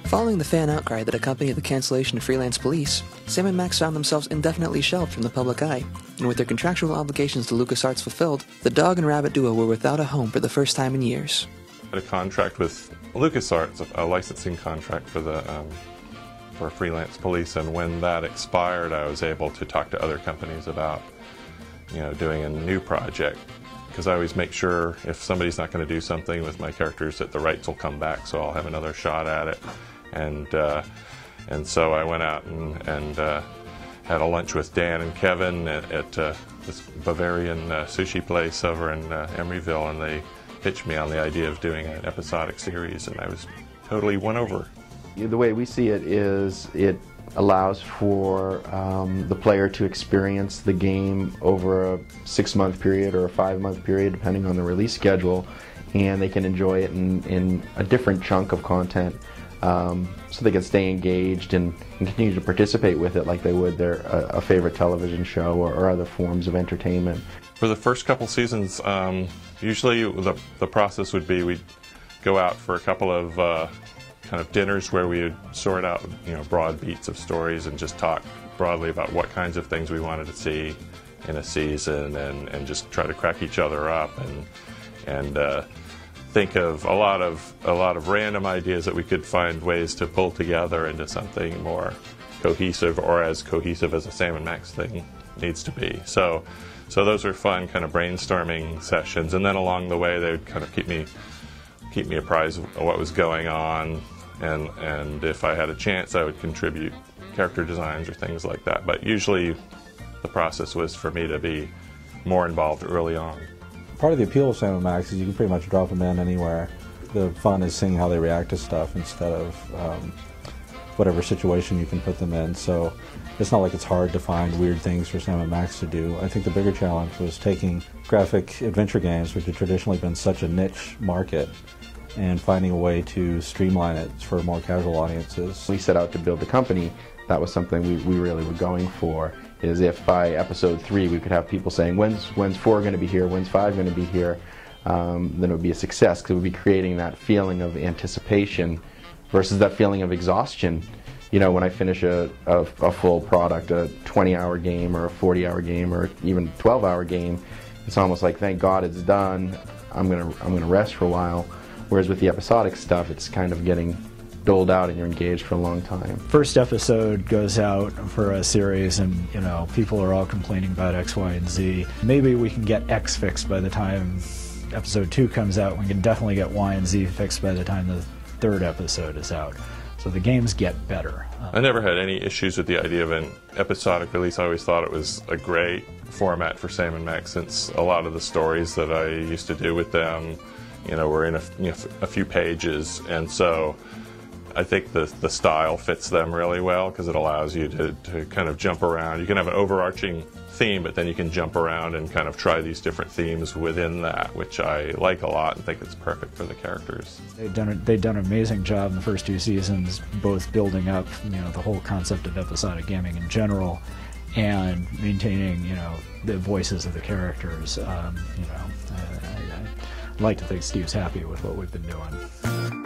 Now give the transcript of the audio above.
Following the fan outcry that accompanied the cancellation of Freelance Police, Sam and Max found themselves indefinitely shelved from the public eye, and with their contractual obligations to LucasArts fulfilled, the dog and rabbit duo were without a home for the first time in years. I had a contract with LucasArts, a licensing contract for Freelance Police, and when that expired, I was able to talk to other companies about, doing a new project. Because I always make sure if somebody's not going to do something with my characters that the rights will come back, so I'll have another shot at it. And so I went out and had a lunch with Dan and Kevin at this Bavarian sushi place over in Emeryville, and they pitched me on the idea of doing an episodic series, and I was totally won over. The way we see it is it allows for the player to experience the game over a 6-month period or a 5-month period, depending on the release schedule, and they can enjoy it in a different chunk of content, so they can stay engaged and continue to participate with it like they would a favorite television show or other forms of entertainment. For the first couple seasons, usually the process would be we'd go out for a couple of kind of dinners where we would sort out broad beats of stories and just talk broadly about what kinds of things we wanted to see in a season, and just try to crack each other up and think of a lot of random ideas that we could find ways to pull together into something more cohesive, or as cohesive as a Sam and Max thing needs to be. So those were fun kind of brainstorming sessions, and then along the way they would kind of keep me apprised of what was going on, and if I had a chance I would contribute character designs or things like that. But usually the process was for me to be more involved early on. Part of the appeal of Sam and Max is you can pretty much drop them in anywhere. The fun is seeing how they react to stuff instead of whatever situation you can put them in. So it's not like it's hard to find weird things for Sam and Max to do. I think the bigger challenge was taking graphic adventure games, which have traditionally been such a niche market, and finding a way to streamline it for more casual audiences. We set out to build a company. That was something we really were going for, is if by episode 3 we could have people saying, when's 4 going to be here, when's 5 going to be here, then it would be a success, because it would be creating that feeling of anticipation versus that feeling of exhaustion. When I finish a full product, a 20-hour game or a 40-hour game or even 12-hour game, it's almost like, thank God it's done, I'm gonna rest for a while. Whereas with the episodic stuff, it's kind of getting doled out and you're engaged for a long time. First episode goes out for a series and, people are all complaining about X, Y, and Z. Maybe we can get X fixed by the time episode 2 comes out. We can definitely get Y and Z fixed by the time the 3rd episode is out. So the games get better. I never had any issues with the idea of an episodic release. I always thought it was a great format for Sam and Max, since a lot of the stories that I used to do with them were in a few pages, and so I think the style fits them really well, because it allows you to kind of jump around. You can have an overarching theme, but then you can jump around and kind of try these different themes within that, which I like a lot and think it's perfect for the characters. They've done an amazing job in the first 2 seasons, both building up the whole concept of episodic gaming in general, and maintaining the voices of the characters. I like to think Steve's happy with what we've been doing.